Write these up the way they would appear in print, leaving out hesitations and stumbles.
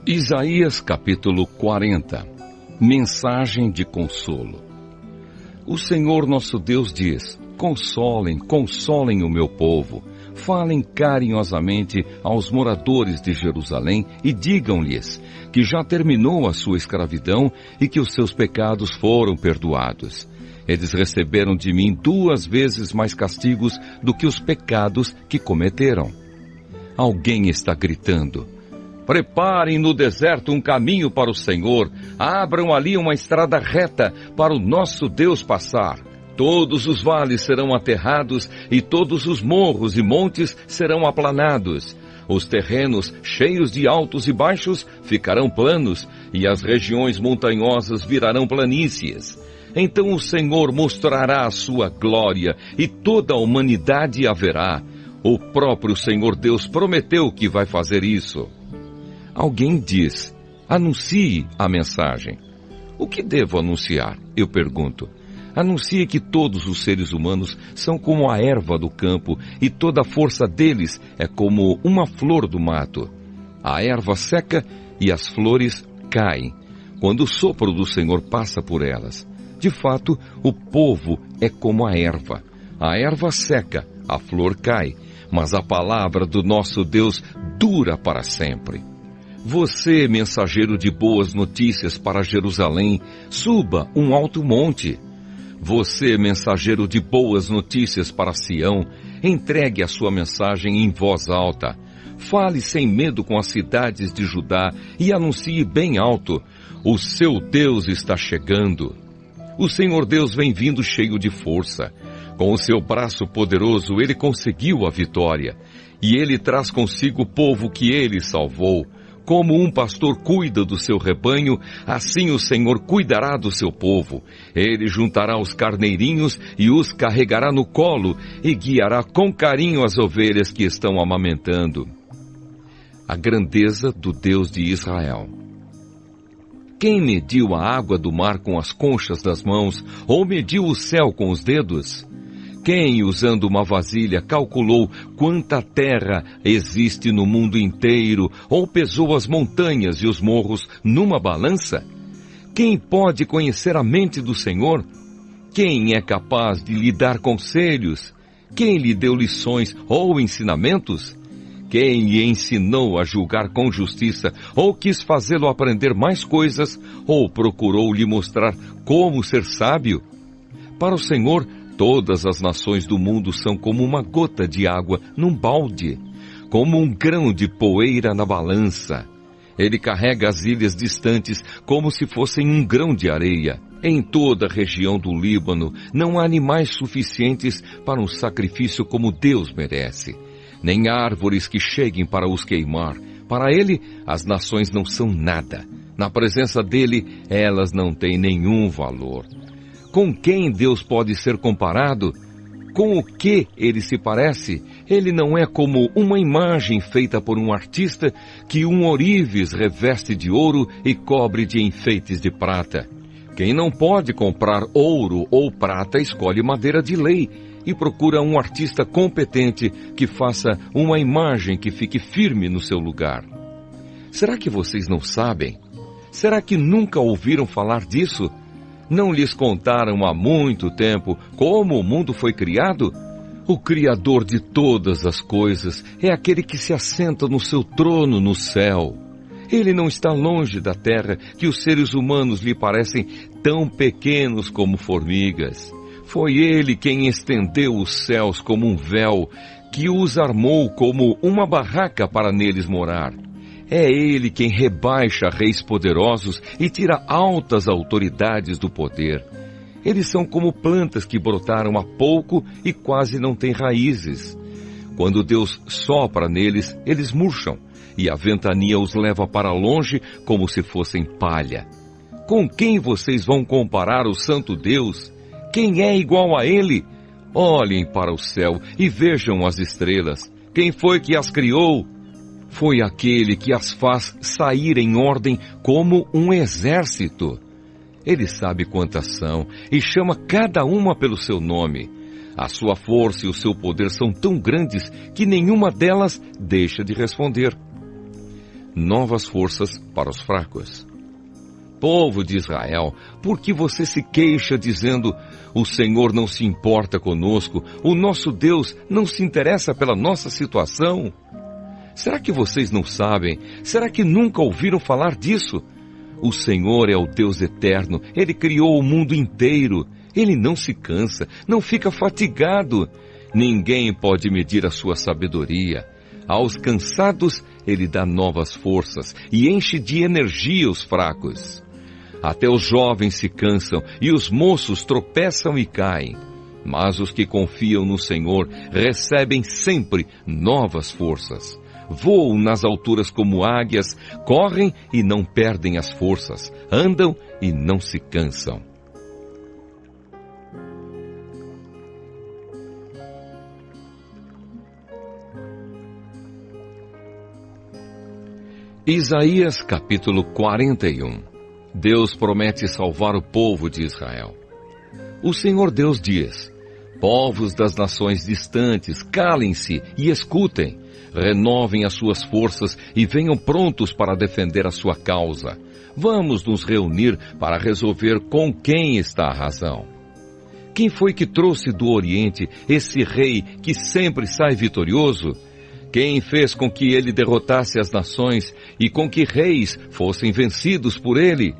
Isaías capítulo 40. Mensagem de consolo. O Senhor nosso Deus diz: consolem, consolem o meu povo. Falem carinhosamente aos moradores de Jerusalém e digam-lhes que já terminou a sua escravidão e que os seus pecados foram perdoados. Eles receberam de mim 2 vezes mais castigos do que os pecados que cometeram. Alguém está gritando: preparem no deserto um caminho para o Senhor, abram ali uma estrada reta para o nosso Deus passar. Todos os vales serão aterrados e todos os morros e montes serão aplanados. Os terrenos, cheios de altos e baixos, ficarão planos e as regiões montanhosas virarão planícies. Então o Senhor mostrará a sua glória e toda a humanidade a verá. O próprio Senhor Deus prometeu que vai fazer isso. Alguém diz: anuncie a mensagem. O que devo anunciar? Eu pergunto. Anuncie que todos os seres humanos são como a erva do campo e toda a força deles é como uma flor do mato. A erva seca e as flores caem, quando o sopro do Senhor passa por elas. De fato, o povo é como a erva. A erva seca, a flor cai, mas a palavra do nosso Deus dura para sempre. Você, mensageiro de boas notícias para Jerusalém, suba um alto monte. Você, mensageiro de boas notícias para Sião, entregue a sua mensagem em voz alta. Fale sem medo com as cidades de Judá e anuncie bem alto: o seu Deus está chegando. O Senhor Deus vem vindo cheio de força. Com o seu braço poderoso ele conseguiu a vitória. E ele traz consigo o povo que ele salvou. Como um pastor cuida do seu rebanho, assim o Senhor cuidará do seu povo. Ele juntará os carneirinhos e os carregará no colo e guiará com carinho as ovelhas que estão amamentando. A grandeza do Deus de Israel. Quem mediu a água do mar com as conchas das mãos, ou mediu o céu com os dedos? Quem, usando uma vasilha, calculou quanta terra existe no mundo inteiro, ou pesou as montanhas e os morros numa balança? Quem pode conhecer a mente do Senhor? Quem é capaz de lhe dar conselhos? Quem lhe deu lições ou ensinamentos? Quem lhe ensinou a julgar com justiça, ou quis fazê-lo aprender mais coisas, ou procurou lhe mostrar como ser sábio? Para o Senhor, todas as nações do mundo são como uma gota de água num balde, como um grão de poeira na balança. Ele carrega as ilhas distantes como se fossem um grão de areia. Em toda a região do Líbano não há animais suficientes para um sacrifício como Deus merece, nem árvores que cheguem para os queimar. Para ele, as nações não são nada. Na presença dele, elas não têm nenhum valor. Com quem Deus pode ser comparado? Com o que ele se parece? Ele não é como uma imagem feita por um artista que um ourives reveste de ouro e cobre de enfeites de prata. Quem não pode comprar ouro ou prata escolhe madeira de lei e procura um artista competente que faça uma imagem que fique firme no seu lugar. Será que vocês não sabem? Será que nunca ouviram falar disso? Não lhes contaram há muito tempo como o mundo foi criado? O Criador de todas as coisas é aquele que se assenta no seu trono no céu. Ele não está longe da terra, que os seres humanos lhe parecem tão pequenos como formigas. Foi ele quem estendeu os céus como um véu, que os armou como uma barraca para neles morar. É ele quem rebaixa reis poderosos e tira altas autoridades do poder. Eles são como plantas que brotaram há pouco e quase não têm raízes. Quando Deus sopra neles, eles murcham, e a ventania os leva para longe como se fossem palha. Com quem vocês vão comparar o Santo Deus? Quem é igual a ele? Olhem para o céu e vejam as estrelas. Quem foi que as criou? Foi aquele que as faz sair em ordem como um exército. Ele sabe quantas são e chama cada uma pelo seu nome. A sua força e o seu poder são tão grandes que nenhuma delas deixa de responder. novas forças para os fracos. Povo de Israel, por que você se queixa dizendo: o Senhor não se importa conosco, o nosso Deus não se interessa pela nossa situação? Será que vocês não sabem? Será que nunca ouviram falar disso? O Senhor é o Deus eterno, Ele criou o mundo inteiro. Ele não se cansa, não fica fatigado. Ninguém pode medir a sua sabedoria. Aos cansados, Ele dá novas forças e enche de energia os fracos. Até os jovens se cansam e os moços tropeçam e caem. Mas os que confiam no Senhor recebem sempre novas forças. Voam nas alturas como águias, correm e não perdem as forças, andam e não se cansam. Isaías capítulo 41. Deus promete salvar o povo de Israel. O Senhor Deus diz: povos das nações distantes, calem-se e escutem. Renovem as suas forças e venham prontos para defender a sua causa. Vamos nos reunir para resolver com quem está a razão. Quem foi que trouxe do Oriente esse rei que sempre sai vitorioso? Quem fez com que ele derrotasse as nações e com que reis fossem vencidos por ele?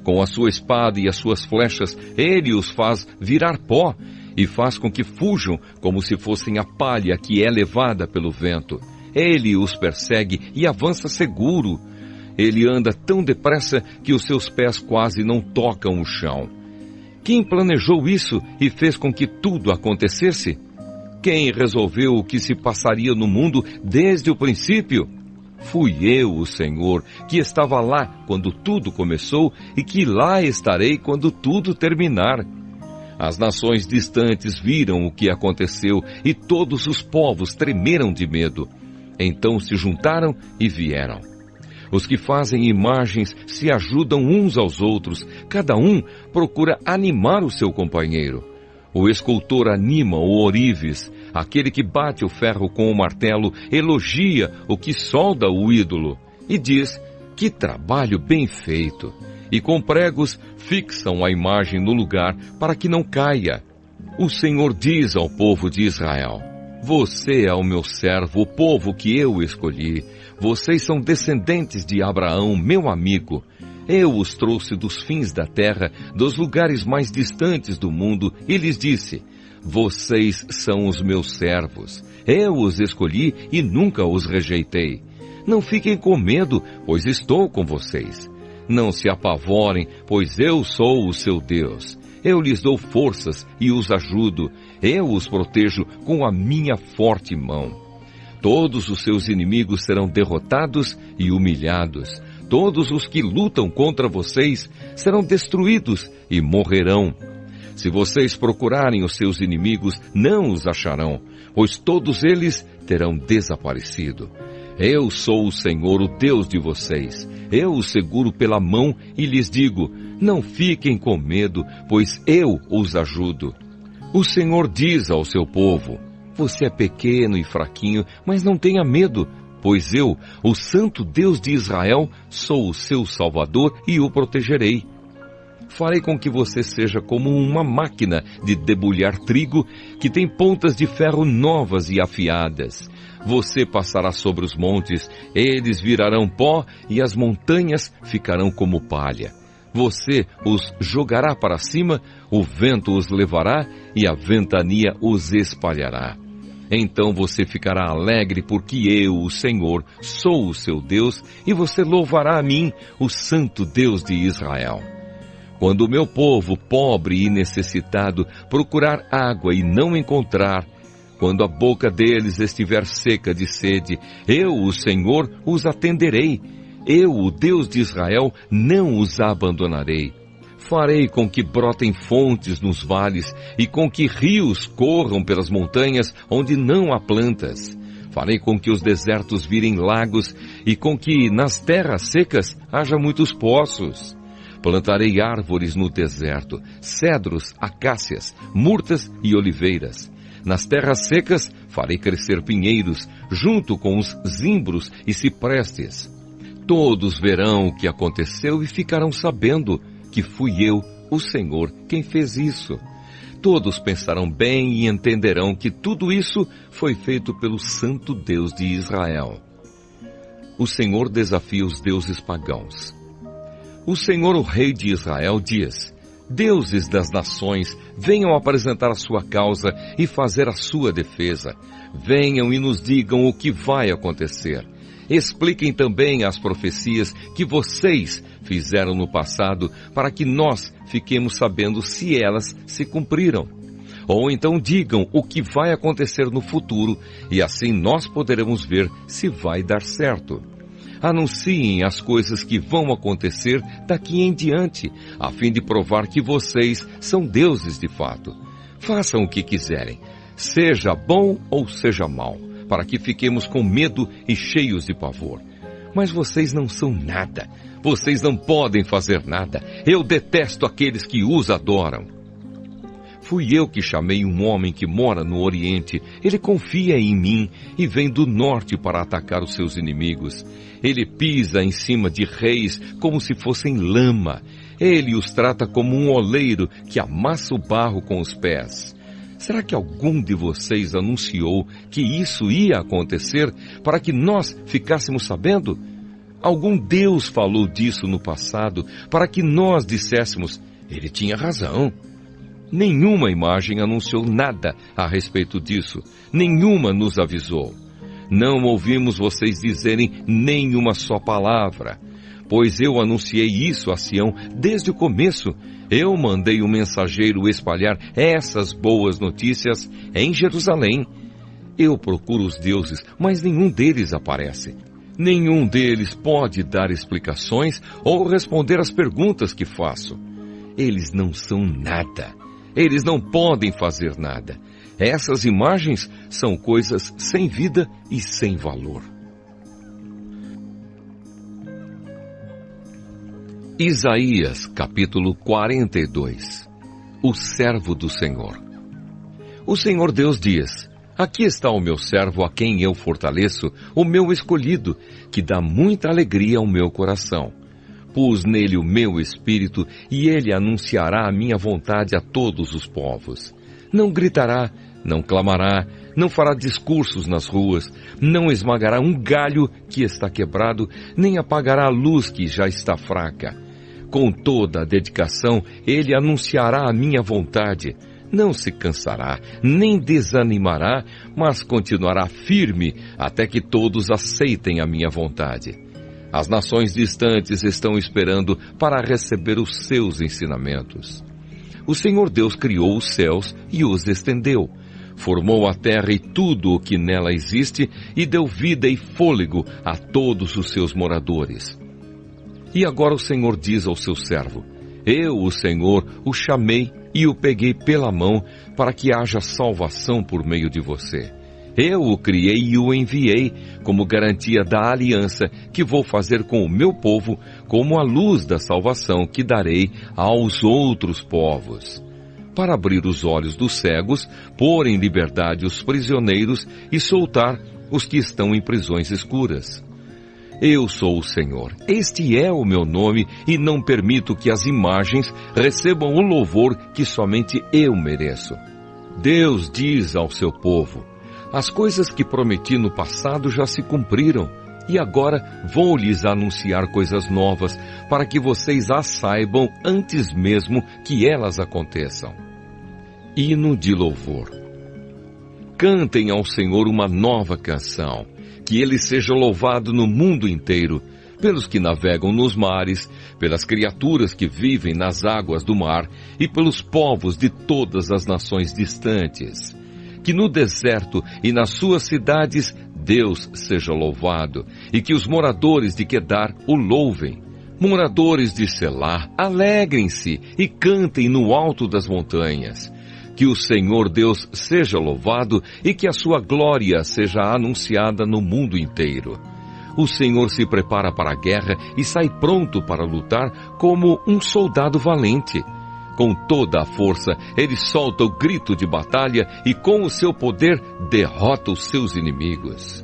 Com a sua espada e as suas flechas, ele os faz virar pó e faz com que fujam como se fossem a palha que é levada pelo vento. Ele os persegue e avança seguro. Ele anda tão depressa que os seus pés quase não tocam o chão. Quem planejou isso e fez com que tudo acontecesse? Quem resolveu o que se passaria no mundo desde o princípio? Fui eu, o Senhor, que estava lá quando tudo começou e que lá estarei quando tudo terminar. As nações distantes viram o que aconteceu e todos os povos tremeram de medo. Então se juntaram e vieram. Os que fazem imagens se ajudam uns aos outros, cada um procura animar o seu companheiro. O escultor anima o ourives, aquele que bate o ferro com o martelo elogia o que solda o ídolo e diz: que trabalho bem feito! E com pregos fixam a imagem no lugar para que não caia. O Senhor diz ao povo de Israel: você é o meu servo, o povo que eu escolhi. Vocês são descendentes de Abraão, meu amigo. Eu os trouxe dos fins da terra, dos lugares mais distantes do mundo, e lhes disse: vocês são os meus servos. Eu os escolhi e nunca os rejeitei. Não fiquem com medo, pois estou com vocês. Não se apavorem, pois eu sou o seu Deus. Eu lhes dou forças e os ajudo. Eu os protejo com a minha forte mão. Todos os seus inimigos serão derrotados e humilhados. Todos os que lutam contra vocês serão destruídos e morrerão. Se vocês procurarem os seus inimigos, não os acharão, pois todos eles terão desaparecido. Eu sou o Senhor, o Deus de vocês. Eu os seguro pela mão e lhes digo: não fiquem com medo, pois eu os ajudo. O Senhor diz ao seu povo: você é pequeno e fraquinho, mas não tenha medo, pois eu, o Santo Deus de Israel, sou o seu Salvador e o protegerei. Farei com que você seja como uma máquina de debulhar trigo que tem pontas de ferro novas e afiadas. Você passará sobre os montes, eles virarão pó e as montanhas ficarão como palha. Você os jogará para cima, o vento os levará e a ventania os espalhará. Então você ficará alegre porque eu, o Senhor, sou o seu Deus e você louvará a mim, o Santo Deus de Israel. Quando o meu povo, pobre e necessitado, procurar água e não encontrar, quando a boca deles estiver seca de sede, eu, o Senhor, os atenderei. Eu, o Deus de Israel, não os abandonarei. Farei com que brotem fontes nos vales e com que rios corram pelas montanhas onde não há plantas. Farei com que os desertos virem lagos e com que nas terras secas haja muitos poços. Plantarei árvores no deserto, cedros, acácias, murtas e oliveiras. Nas terras secas farei crescer pinheiros, junto com os zimbros e ciprestes. Todos verão o que aconteceu e ficarão sabendo que fui eu, o Senhor, quem fez isso. Todos pensarão bem e entenderão que tudo isso foi feito pelo Santo Deus de Israel. O Senhor desafia os deuses pagãos. O Senhor, o Rei de Israel, diz: deuses das nações, venham apresentar a sua causa e fazer a sua defesa. Venham e nos digam o que vai acontecer. Expliquem também as profecias que vocês fizeram no passado, para que nós fiquemos sabendo se elas se cumpriram. Ou então digam o que vai acontecer no futuro, e assim nós poderemos ver se vai dar certo. Anunciem as coisas que vão acontecer daqui em diante, a fim de provar que vocês são deuses de fato. Façam o que quiserem, seja bom ou seja mal, para que fiquemos com medo e cheios de pavor. Mas vocês não são nada. Vocês não podem fazer nada. Eu detesto aqueles que os adoram. Fui eu que chamei um homem que mora no Oriente. Ele confia em mim e vem do norte para atacar os seus inimigos. Ele pisa em cima de reis como se fossem lama. Ele os trata como um oleiro que amassa o barro com os pés. Será que algum de vocês anunciou que isso ia acontecer para que nós ficássemos sabendo? Algum Deus falou disso no passado para que nós disséssemos: ele tinha razão. Nenhuma imagem anunciou nada a respeito disso. Nenhuma nos avisou. Não ouvimos vocês dizerem nenhuma só palavra. Pois eu anunciei isso a Sião desde o começo. Eu mandei um mensageiro espalhar essas boas notícias em Jerusalém. Eu procuro os deuses, mas nenhum deles aparece. Nenhum deles pode dar explicações ou responder às perguntas que faço. Eles não são nada. Eles não podem fazer nada. Essas imagens são coisas sem vida e sem valor. Isaías, capítulo 42. O servo do Senhor. O Senhor Deus diz: aqui está o meu servo a quem eu fortaleço, o meu escolhido, que dá muita alegria ao meu coração. Pus nele o meu espírito e ele anunciará a minha vontade a todos os povos. Não gritará, não clamará, não fará discursos nas ruas, não esmagará um galho que está quebrado, nem apagará a luz que já está fraca. Com toda a dedicação, ele anunciará a minha vontade. Não se cansará, nem desanimará, mas continuará firme até que todos aceitem a minha vontade. As nações distantes estão esperando para receber os seus ensinamentos. O Senhor Deus criou os céus e os estendeu. Formou a terra e tudo o que nela existe e deu vida e fôlego a todos os seus moradores. E agora o Senhor diz ao seu servo: eu, o Senhor, o chamei e o peguei pela mão para que haja salvação por meio de você. Eu o criei e o enviei como garantia da aliança que vou fazer com o meu povo, como a luz da salvação que darei aos outros povos. Para abrir os olhos dos cegos, pôr em liberdade os prisioneiros e soltar os que estão em prisões escuras. Eu sou o Senhor, este é o meu nome e não permito que as imagens recebam o louvor que somente eu mereço. Deus diz ao seu povo: as coisas que prometi no passado já se cumpriram e agora vou lhes anunciar coisas novas para que vocês as saibam antes mesmo que elas aconteçam. Hino de louvor. Cantem ao Senhor uma nova canção. Que ele seja louvado no mundo inteiro, pelos que navegam nos mares, pelas criaturas que vivem nas águas do mar e pelos povos de todas as nações distantes. Que no deserto e nas suas cidades Deus seja louvado e que os moradores de Quedar o louvem. Moradores de Selá, alegrem-se e cantem no alto das montanhas. Que o Senhor Deus seja louvado e que a sua glória seja anunciada no mundo inteiro. O Senhor se prepara para a guerra e sai pronto para lutar como um soldado valente. Com toda a força, ele solta o grito de batalha e com o seu poder derrota os seus inimigos.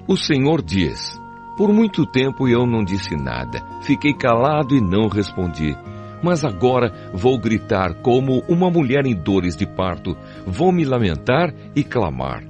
O Senhor diz: Por muito tempo eu não disse nada, fiquei calado e não respondi. Mas agora vou gritar como uma mulher em dores de parto, vou me lamentar e clamar.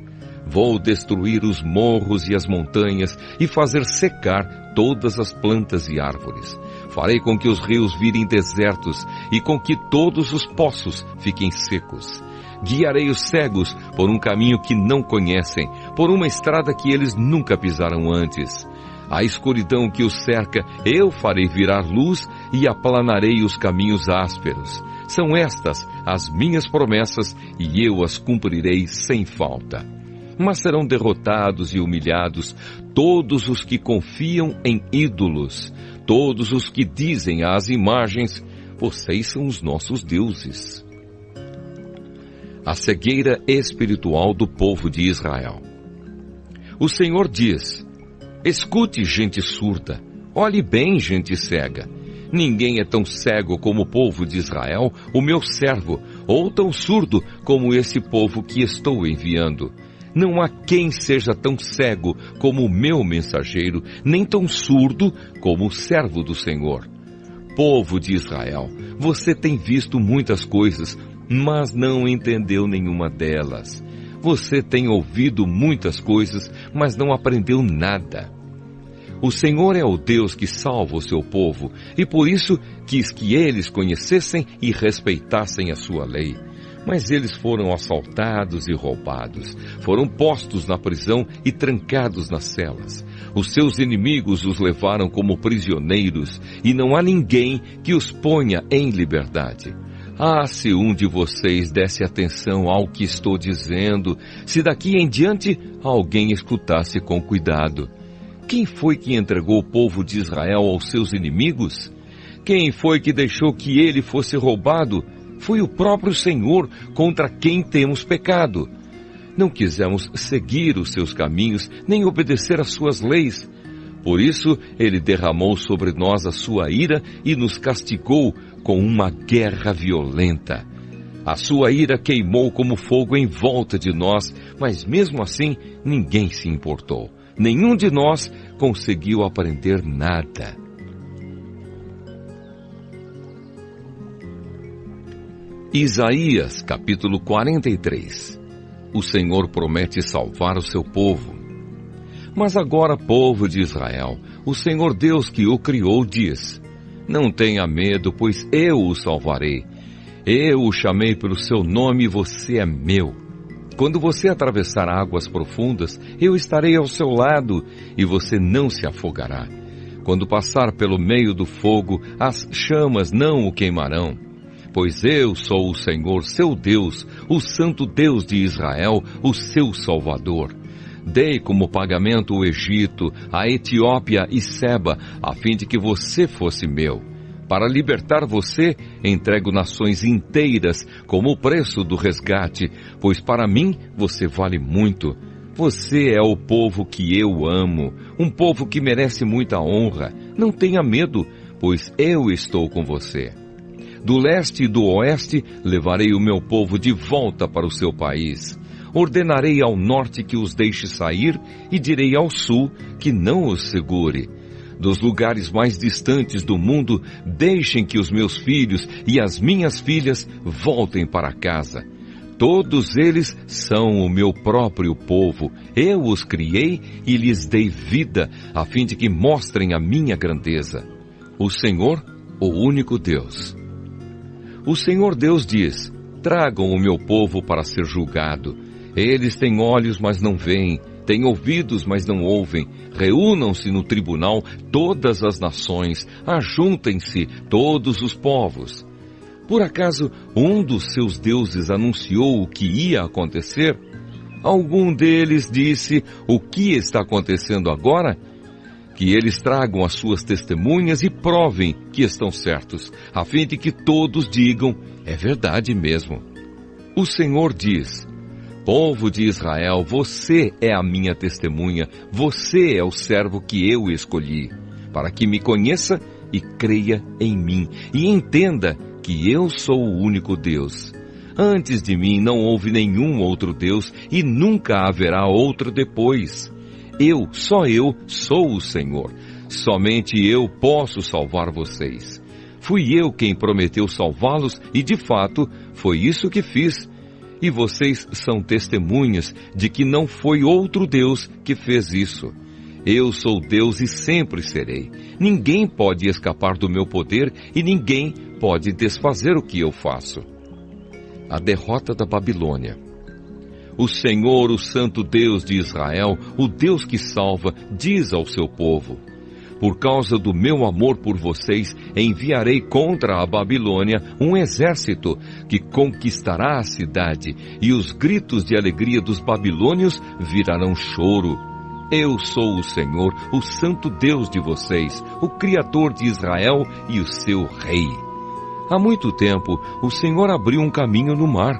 Vou destruir os morros e as montanhas e fazer secar todas as plantas e árvores. Farei com que os rios virem desertos e com que todos os poços fiquem secos. Guiarei os cegos por um caminho que não conhecem, por uma estrada que eles nunca pisaram antes. A escuridão que os cerca, eu farei virar luz e aplanarei os caminhos ásperos. São estas as minhas promessas e eu as cumprirei sem falta. Mas serão derrotados e humilhados todos os que confiam em ídolos, todos os que dizem às imagens, vocês são os nossos deuses. A cegueira espiritual do povo de Israel. O Senhor diz: escute, gente surda, olhe bem, gente cega. Ninguém é tão cego como o povo de Israel, o meu servo, ou tão surdo como esse povo que estou enviando. Não há quem seja tão cego como o meu mensageiro, nem tão surdo como o servo do Senhor. Povo de Israel, você tem visto muitas coisas, mas não entendeu nenhuma delas. Você tem ouvido muitas coisas, mas não aprendeu nada. O Senhor é o Deus que salva o seu povo, e por isso quis que eles conhecessem e respeitassem a sua lei. Mas eles foram assaltados e roubados, foram postos na prisão e trancados nas celas. Os seus inimigos os levaram como prisioneiros, e não há ninguém que os ponha em liberdade. Ah, se um de vocês desse atenção ao que estou dizendo, se daqui em diante alguém escutasse com cuidado. Quem foi que entregou o povo de Israel aos seus inimigos? Quem foi que deixou que ele fosse roubado? Foi o próprio Senhor, contra quem temos pecado. Não quisemos seguir os seus caminhos, nem obedecer às suas leis. Por isso, ele derramou sobre nós a sua ira e nos castigou com uma guerra violenta. A sua ira queimou como fogo em volta de nós, mas mesmo assim ninguém se importou. Nenhum de nós conseguiu aprender nada. Isaías, capítulo 43. O Senhor promete salvar o seu povo. Mas agora, povo de Israel, o Senhor Deus que o criou diz: não tenha medo, pois eu o salvarei. Eu o chamei pelo seu nome e você é meu. Quando você atravessar águas profundas, eu estarei ao seu lado e você não se afogará. Quando passar pelo meio do fogo, as chamas não o queimarão. Pois eu sou o Senhor, seu Deus, o Santo Deus de Israel, o seu Salvador. Dei como pagamento o Egito, a Etiópia e Seba, a fim de que você fosse meu. Para libertar você, entrego nações inteiras como o preço do resgate, pois para mim você vale muito. Você é o povo que eu amo, um povo que merece muita honra. Não tenha medo, pois eu estou com você. Do leste e do oeste levarei o meu povo de volta para o seu país. Ordenarei ao norte que os deixe sair e direi ao sul que não os segure. Dos lugares mais distantes do mundo, deixem que os meus filhos e as minhas filhas voltem para casa. Todos eles são o meu próprio povo. Eu os criei e lhes dei vida, a fim de que mostrem a minha grandeza. O Senhor, o único Deus. O Senhor Deus diz: tragam o meu povo para ser julgado. Eles têm olhos, mas não veem, têm ouvidos, mas não ouvem. Reúnam-se no tribunal todas as nações, ajuntem-se todos os povos. Por acaso um dos seus deuses anunciou o que ia acontecer? Algum deles disse o que está acontecendo agora? Que eles tragam as suas testemunhas e provem que estão certos, a fim de que todos digam: é verdade mesmo. O Senhor diz: povo de Israel, você é a minha testemunha, você é o servo que eu escolhi, para que me conheça e creia em mim, e entenda que eu sou o único Deus. Antes de mim não houve nenhum outro Deus, e nunca haverá outro depois. Só eu, sou o Senhor. Somente eu posso salvar vocês. Fui eu quem prometeu salvá-los e, de fato, foi isso que fiz. E vocês são testemunhas de que não foi outro Deus que fez isso. Eu sou Deus e sempre serei. Ninguém pode escapar do meu poder e ninguém pode desfazer o que eu faço. A derrota da Babilônia. O Senhor, o Santo Deus de Israel, o Deus que salva, diz ao seu povo: por causa do meu amor por vocês, enviarei contra a Babilônia um exército que conquistará a cidade, e os gritos de alegria dos babilônios virarão choro. Eu sou o Senhor, o Santo Deus de vocês, o Criador de Israel e o seu Rei. Há muito tempo, o Senhor abriu um caminho no mar,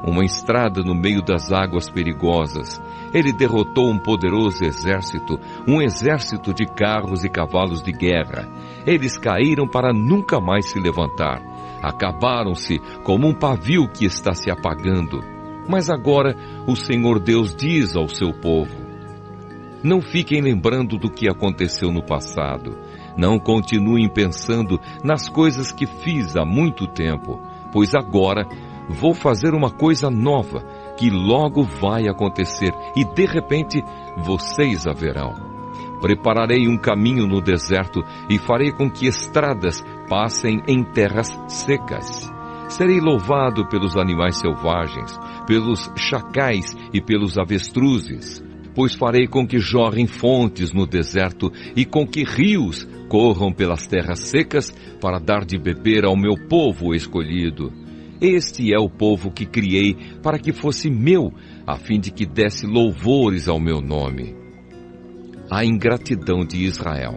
uma estrada no meio das águas perigosas. Ele derrotou um poderoso exército, um exército de carros e cavalos de guerra. Eles caíram para nunca mais se levantar. Acabaram-se como um pavio que está se apagando. Mas agora o Senhor Deus diz ao seu povo: não fiquem lembrando do que aconteceu no passado. Não continuem pensando nas coisas que fiz há muito tempo, pois agora vou fazer uma coisa nova que logo vai acontecer e de repente vocês a verão. Prepararei um caminho no deserto e farei com que estradas passem em terras secas. Serei louvado pelos animais selvagens, pelos chacais e pelos avestruzes, pois farei com que jorrem fontes no deserto e com que rios corram pelas terras secas para dar de beber ao meu povo escolhido. Este é o povo que criei para que fosse meu, a fim de que desse louvores ao meu nome. A ingratidão de Israel.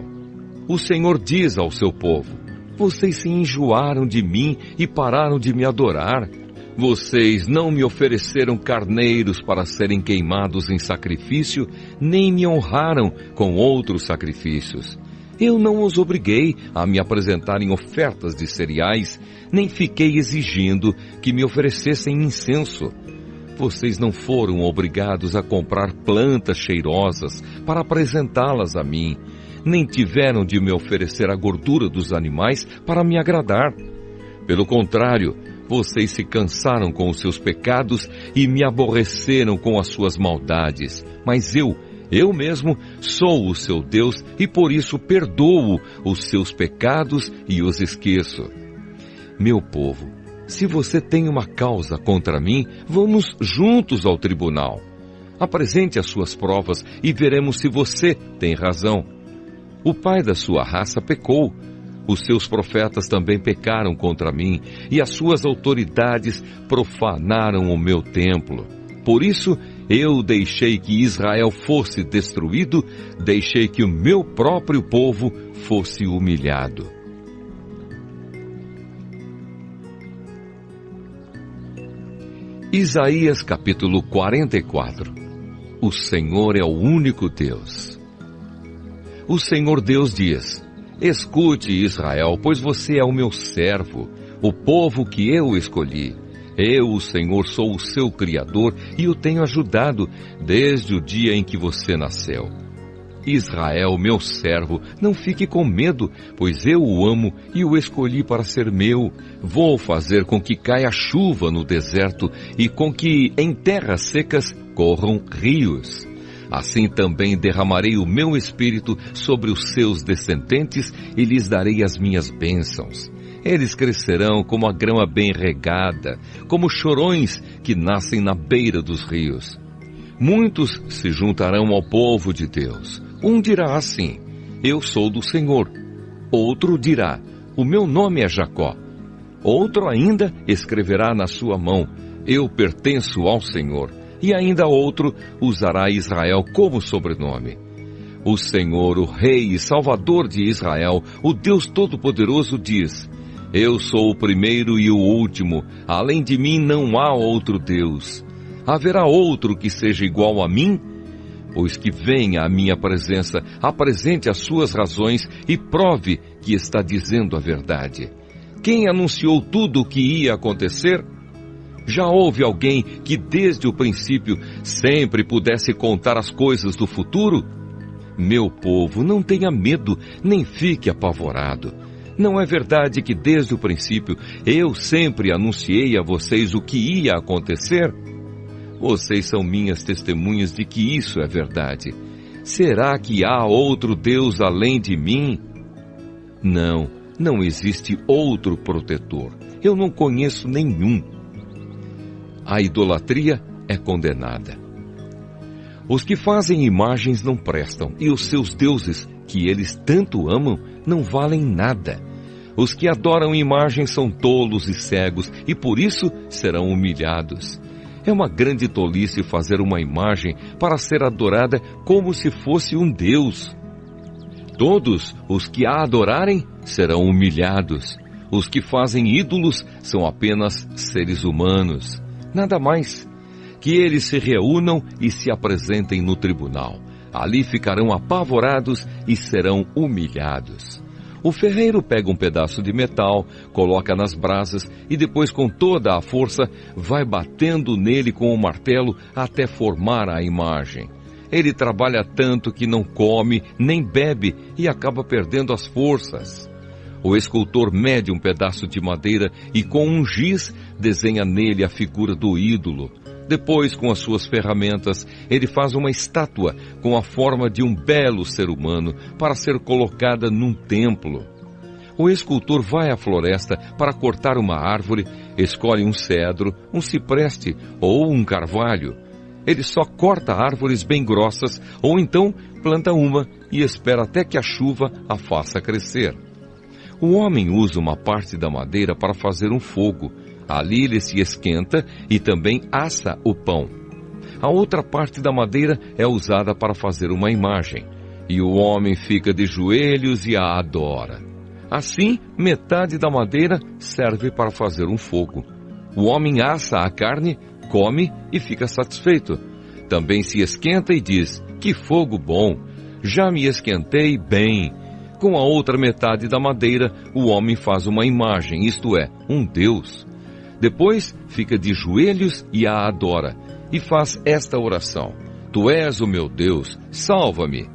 O Senhor diz ao seu povo: vocês se enjoaram de mim e pararam de me adorar. Vocês não me ofereceram carneiros para serem queimados em sacrifício, nem me honraram com outros sacrifícios. Eu não os obriguei a me apresentarem ofertas de cereais, nem fiquei exigindo que me oferecessem incenso. Vocês não foram obrigados a comprar plantas cheirosas para apresentá-las a mim, nem tiveram de me oferecer a gordura dos animais para me agradar. Pelo contrário, vocês se cansaram com os seus pecados e me aborreceram com as suas maldades. Mas eu mesmo sou o seu Deus e por isso perdoo os seus pecados e os esqueço. Meu povo, se você tem uma causa contra mim, vamos juntos ao tribunal. Apresente as suas provas e veremos se você tem razão. O pai da sua raça pecou. Os seus profetas também pecaram contra mim, e as suas autoridades profanaram o meu templo. Por isso, eu deixei que Israel fosse destruído, deixei que o meu próprio povo fosse humilhado. Isaías capítulo 44. O Senhor é o único Deus. O Senhor Deus diz: escute, Israel, pois você é o meu servo, o povo que eu escolhi. Eu, o Senhor, sou o seu Criador e o tenho ajudado desde o dia em que você nasceu. Israel, meu servo, não fique com medo, pois eu o amo e o escolhi para ser meu. Vou fazer com que caia chuva no deserto e com que em terras secas corram rios. Assim também derramarei o meu espírito sobre os seus descendentes e lhes darei as minhas bênçãos. Eles crescerão como a grama bem regada, como chorões que nascem na beira dos rios. Muitos se juntarão ao povo de Deus. Um dirá assim: eu sou do Senhor. Outro dirá: o meu nome é Jacó. Outro ainda escreverá na sua mão: eu pertenço ao Senhor. E ainda outro usará Israel como sobrenome. O Senhor, o Rei e Salvador de Israel, o Deus Todo-Poderoso diz: eu sou o primeiro e o último, além de mim não há outro Deus. Haverá outro que seja igual a mim? Pois que venha à minha presença, apresente as suas razões e prove que está dizendo a verdade. Quem anunciou tudo o que ia acontecer? Já houve alguém que desde o princípio sempre pudesse contar as coisas do futuro? Meu povo, não tenha medo, nem fique apavorado. Não é verdade que desde o princípio eu sempre anunciei a vocês o que ia acontecer? Vocês são minhas testemunhas de que isso é verdade. Será que há outro Deus além de mim? Não, não existe outro protetor. Eu não conheço nenhum. A idolatria é condenada. Os que fazem imagens não prestam, e os seus deuses, que eles tanto amam, não valem nada. Os que adoram imagens são tolos e cegos, e por isso serão humilhados. É uma grande tolice fazer uma imagem para ser adorada como se fosse um deus. Todos os que a adorarem serão humilhados. Os que fazem ídolos são apenas seres humanos, nada mais. Que eles se reúnam e se apresentem no tribunal. Ali ficarão apavorados e serão humilhados. O ferreiro pega um pedaço de metal, coloca nas brasas e depois com toda a força vai batendo nele com o martelo até formar a imagem. Ele trabalha tanto que não come nem bebe e acaba perdendo as forças. O escultor mede um pedaço de madeira e com um giz desenha nele a figura do ídolo. Depois, com as suas ferramentas, ele faz uma estátua com a forma de um belo ser humano para ser colocada num templo. O escultor vai à floresta para cortar uma árvore, escolhe um cedro, um cipreste ou um carvalho. Ele só corta árvores bem grossas ou então planta uma e espera até que a chuva a faça crescer. O homem usa uma parte da madeira para fazer um fogo. Ali ele se esquenta e também assa o pão. A outra parte da madeira é usada para fazer uma imagem. E o homem fica de joelhos e a adora. Assim, metade da madeira serve para fazer um fogo. O homem assa a carne, come e fica satisfeito. Também se esquenta e diz: que fogo bom! Já me esquentei bem. Com a outra metade da madeira, o homem faz uma imagem, isto é, um deus. Depois fica de joelhos e a adora, e faz esta oração: Tu és o meu Deus, salva-me.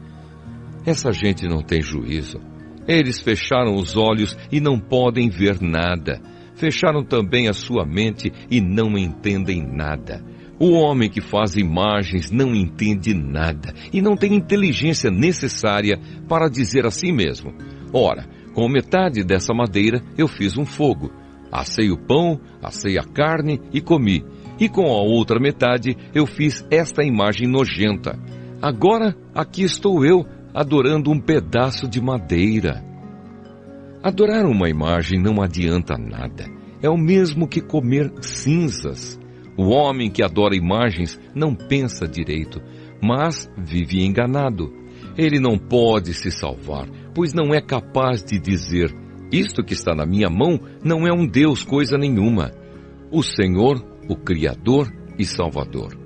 Essa gente não tem juízo. Eles fecharam os olhos e não podem ver nada. Fecharam também a sua mente e não entendem nada. O homem que faz imagens não entende nada e não tem inteligência necessária para dizer a si mesmo: ora, com metade dessa madeira eu fiz um fogo. Assei o pão, assei a carne e comi. E com a outra metade eu fiz esta imagem nojenta. Agora aqui estou eu, adorando um pedaço de madeira. Adorar uma imagem não adianta nada. É o mesmo que comer cinzas. O homem que adora imagens não pensa direito, mas vive enganado. Ele não pode se salvar, pois não é capaz de dizer: isto que está na minha mão não é um Deus coisa nenhuma. O Senhor, o Criador e Salvador.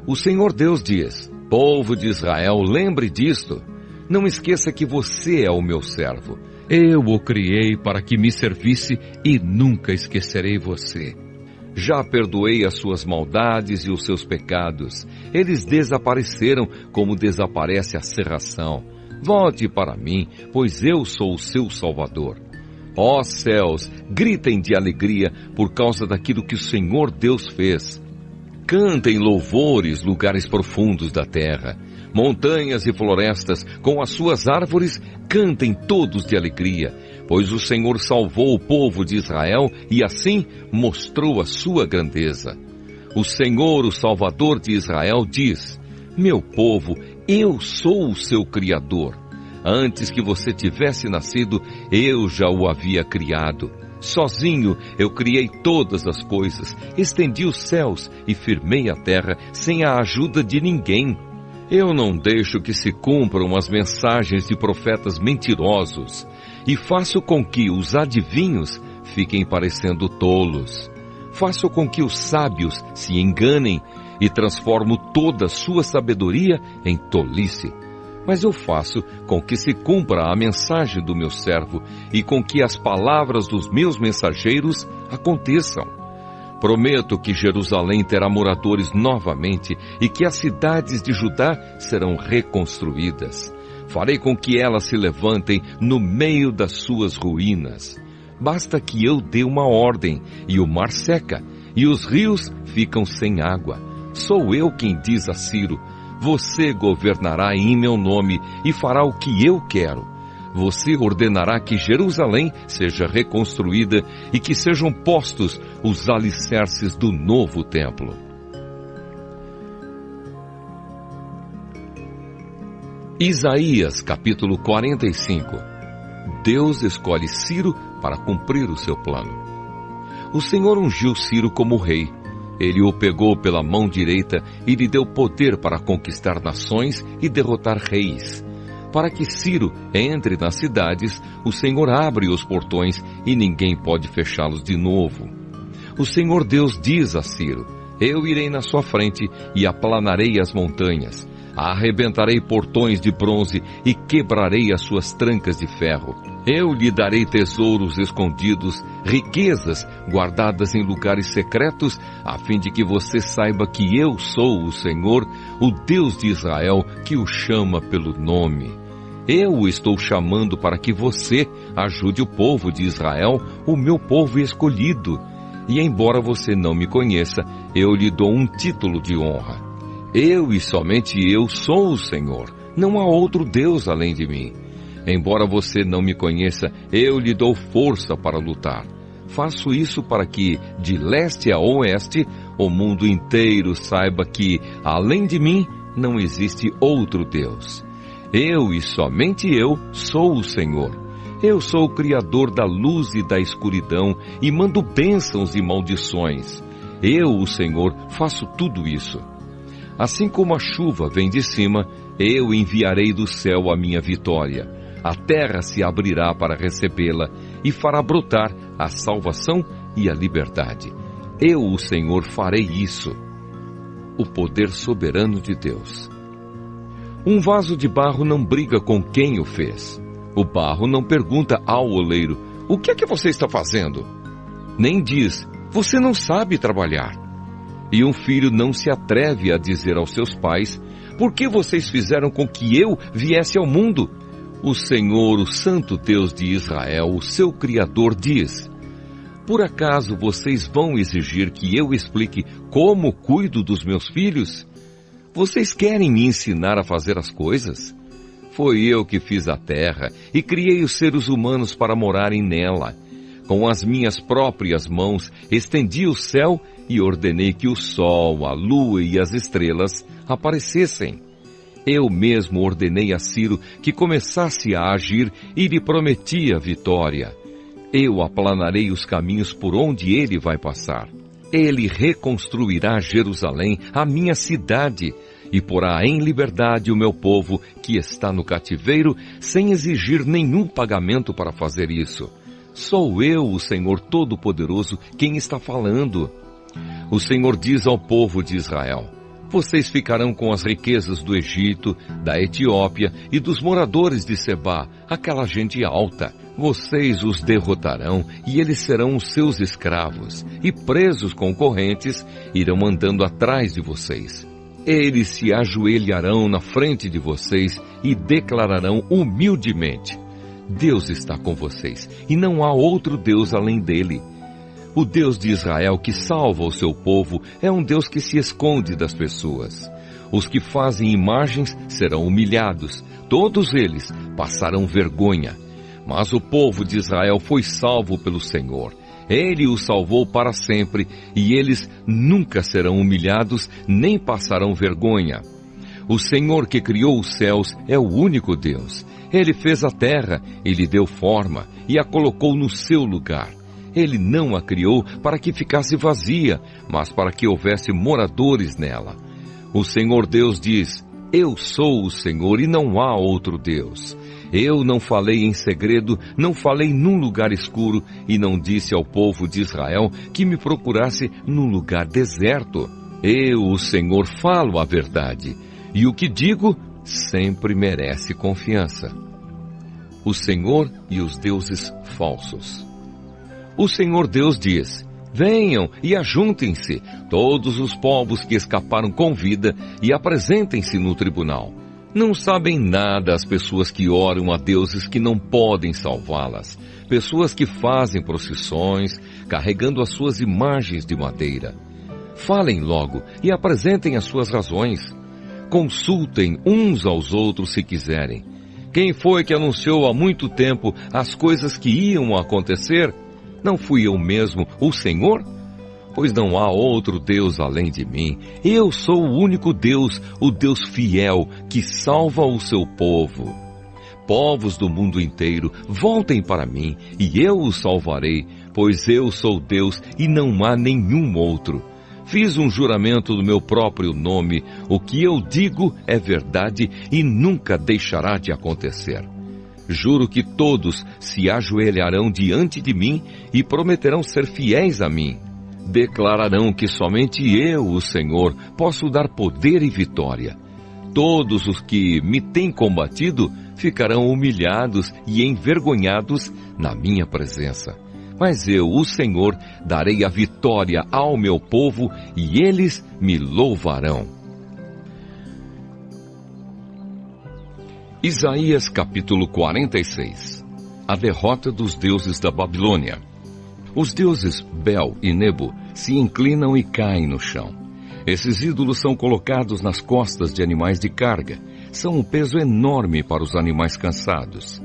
O Senhor Deus diz: povo de Israel, lembre disto. Não esqueça que você é o meu servo. Eu o criei para que me servisse e nunca esquecerei você. Já perdoei as suas maldades e os seus pecados. Eles desapareceram como desaparece a serração. Volte para mim, pois eu sou o seu Salvador. Ó céus, gritem de alegria por causa daquilo que o Senhor Deus fez. Cantem louvores, lugares profundos da terra. Montanhas e florestas, com as suas árvores, cantem todos de alegria, pois o Senhor salvou o povo de Israel e assim mostrou a sua grandeza. O Senhor, o Salvador de Israel, diz: meu povo, eu sou o seu Criador. Antes que você tivesse nascido, eu já o havia criado. Sozinho eu criei todas as coisas, estendi os céus e firmei a terra sem a ajuda de ninguém. Eu não deixo que se cumpram as mensagens de profetas mentirosos e faço com que os adivinhos fiquem parecendo tolos. Faço com que os sábios se enganem e transformo toda a sua sabedoria em tolice. Mas eu faço com que se cumpra a mensagem do meu servo e com que as palavras dos meus mensageiros aconteçam. Prometo que Jerusalém terá moradores novamente e que as cidades de Judá serão reconstruídas. Farei com que elas se levantem no meio das suas ruínas. Basta que eu dê uma ordem, e o mar seca, e os rios ficam sem água. Sou eu quem diz a Ciro: você governará em meu nome e fará o que eu quero. Você ordenará que Jerusalém seja reconstruída e que sejam postos os alicerces do novo templo. Isaías capítulo 45. Deus escolhe Ciro para cumprir o seu plano. O Senhor ungiu Ciro como rei. Ele o pegou pela mão direita e lhe deu poder para conquistar nações e derrotar reis. Para que Ciro entre nas cidades, o Senhor abre os portões e ninguém pode fechá-los de novo. O Senhor Deus diz a Ciro: eu irei na sua frente e aplanarei as montanhas. Arrebentarei portões de bronze e quebrarei as suas trancas de ferro. Eu lhe darei tesouros escondidos, riquezas guardadas em lugares secretos, a fim de que você saiba que eu sou o Senhor, o Deus de Israel, que o chama pelo nome. Eu o estou chamando para que você ajude o povo de Israel, o meu povo escolhido. E embora você não me conheça, eu lhe dou um título de honra. Eu e somente eu sou o Senhor, não há outro Deus além de mim. Embora você não me conheça, eu lhe dou força para lutar. Faço isso para que, de leste a oeste, o mundo inteiro saiba que, além de mim, não existe outro Deus. Eu e somente eu sou o Senhor. Eu sou o Criador da luz e da escuridão e mando bênçãos e maldições. Eu, o Senhor, faço tudo isso. Assim como a chuva vem de cima, eu enviarei do céu a minha vitória. A terra se abrirá para recebê-la e fará brotar a salvação e a liberdade. Eu, o Senhor, farei isso. O poder soberano de Deus. Um vaso de barro não briga com quem o fez. O barro não pergunta ao oleiro: o que é que você está fazendo? Nem diz: você não sabe trabalhar. E um filho não se atreve a dizer aos seus pais: por que vocês fizeram com que eu viesse ao mundo? O Senhor, o Santo Deus de Israel, o seu Criador, diz: por acaso vocês vão exigir que eu explique como cuido dos meus filhos? Vocês querem me ensinar a fazer as coisas? Foi eu que fiz a terra e criei os seres humanos para morarem nela. Com as minhas próprias mãos estendi o céu e ordenei que o sol, a lua e as estrelas aparecessem. Eu mesmo ordenei a Ciro que começasse a agir e lhe prometi a vitória. Eu aplanarei os caminhos por onde ele vai passar. Ele reconstruirá Jerusalém, a minha cidade, e porá em liberdade o meu povo que está no cativeiro, sem exigir nenhum pagamento para fazer isso. Sou eu, o Senhor Todo-Poderoso, quem está falando. O Senhor diz ao povo de Israel: vocês ficarão com as riquezas do Egito, da Etiópia e dos moradores de Sebá, aquela gente alta. Vocês os derrotarão e eles serão os seus escravos, e presos com correntes, irão andando atrás de vocês. Eles se ajoelharão na frente de vocês e declararão humildemente: Deus está com vocês, e não há outro Deus além dele. O Deus de Israel que salva o seu povo é um Deus que se esconde das pessoas. Os que fazem imagens serão humilhados, todos eles passarão vergonha. Mas o povo de Israel foi salvo pelo Senhor. Ele os salvou para sempre, e eles nunca serão humilhados, nem passarão vergonha. O Senhor que criou os céus é o único Deus. Ele fez a terra e lhe deu forma, e a colocou no seu lugar. Ele não a criou para que ficasse vazia, mas para que houvesse moradores nela. O Senhor Deus diz: eu sou o Senhor e não há outro Deus. Eu não falei em segredo, não falei num lugar escuro, e não disse ao povo de Israel que me procurasse num lugar deserto. Eu, o Senhor, falo a verdade, e o que digo sempre merece confiança. O Senhor e os deuses falsos. O Senhor Deus diz: Venham e ajuntem-se, todos os povos que escaparam com vida, e apresentem-se no tribunal. Não sabem nada as pessoas que oram a deuses que não podem salvá-las, pessoas que fazem procissões, carregando as suas imagens de madeira. Falem logo e apresentem as suas razões. Consultem uns aos outros se quiserem. Quem foi que anunciou há muito tempo as coisas que iam acontecer? Não fui eu mesmo, o Senhor? Pois não há outro Deus além de mim. Eu sou o único Deus, o Deus fiel, que salva o seu povo. Povos do mundo inteiro, voltem para mim, e eu os salvarei, pois eu sou Deus e não há nenhum outro. Fiz um juramento no meu próprio nome, o que eu digo é verdade e nunca deixará de acontecer. Juro que todos se ajoelharão diante de mim e prometerão ser fiéis a mim. Declararão que somente eu, o Senhor, posso dar poder e vitória. Todos os que me têm combatido ficarão humilhados e envergonhados na minha presença. Mas eu, o Senhor, darei a vitória ao meu povo e eles me louvarão. Isaías capítulo 46. A derrota dos deuses da Babilônia. Os deuses Bel e Nebo se inclinam e caem no chão. Esses ídolos são colocados nas costas de animais de carga. São um peso enorme para os animais cansados.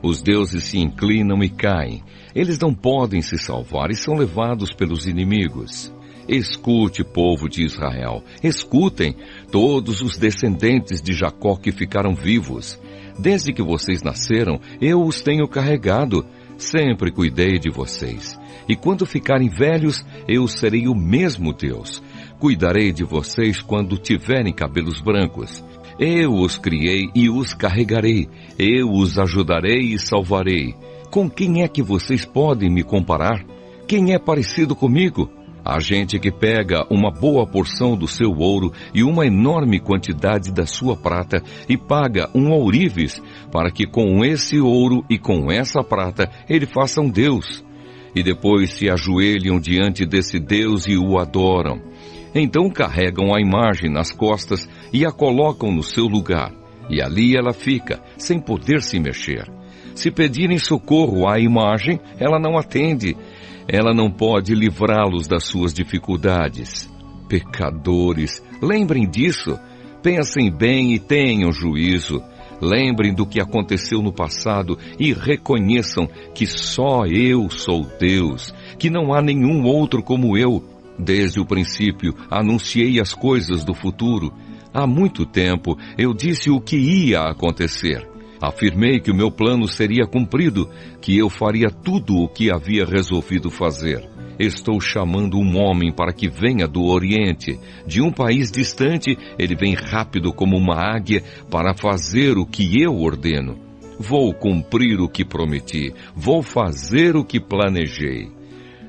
Os deuses se inclinam e caem. Eles não podem se salvar e são levados pelos inimigos. Escute, povo de Israel, escutem, todos os descendentes de Jacó que ficaram vivos. Desde que vocês nasceram, eu os tenho carregado. Sempre cuidei de vocês. E quando ficarem velhos, eu serei o mesmo Deus. Cuidarei de vocês quando tiverem cabelos brancos. Eu os criei e os carregarei. Eu os ajudarei e salvarei. Com quem é que vocês podem me comparar? Quem é parecido comigo? A gente que pega uma boa porção do seu ouro e uma enorme quantidade da sua prata e paga um ourives para que com esse ouro e com essa prata ele faça um Deus. E depois se ajoelham diante desse Deus e o adoram. Então carregam a imagem nas costas e a colocam no seu lugar. E ali ela fica, sem poder se mexer. Se pedirem socorro à imagem, ela não atende. Ela não pode livrá-los das suas dificuldades. Pecadores, lembrem disso. Pensem bem e tenham juízo. Lembrem do que aconteceu no passado e reconheçam que só eu sou Deus, que não há nenhum outro como eu. Desde o princípio, anunciei as coisas do futuro. Há muito tempo, eu disse o que ia acontecer. Afirmei que o meu plano seria cumprido, que eu faria tudo o que havia resolvido fazer. Estou chamando um homem para que venha do Oriente. De um país distante, ele vem rápido como uma águia para fazer o que eu ordeno. Vou cumprir o que prometi. Vou fazer o que planejei.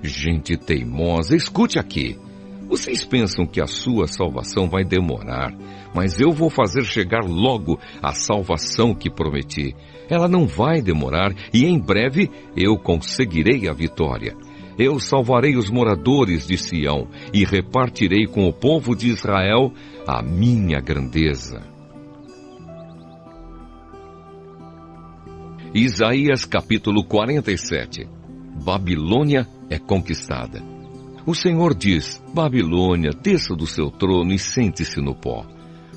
Gente teimosa, escute aqui. Vocês pensam que a sua salvação vai demorar, mas eu vou fazer chegar logo a salvação que prometi. Ela não vai demorar e em breve eu conseguirei a vitória. Eu salvarei os moradores de Sião e repartirei com o povo de Israel a minha grandeza. Isaías capítulo 47. Babilônia é conquistada. O Senhor diz: Babilônia, desça do seu trono e sente-se no pó.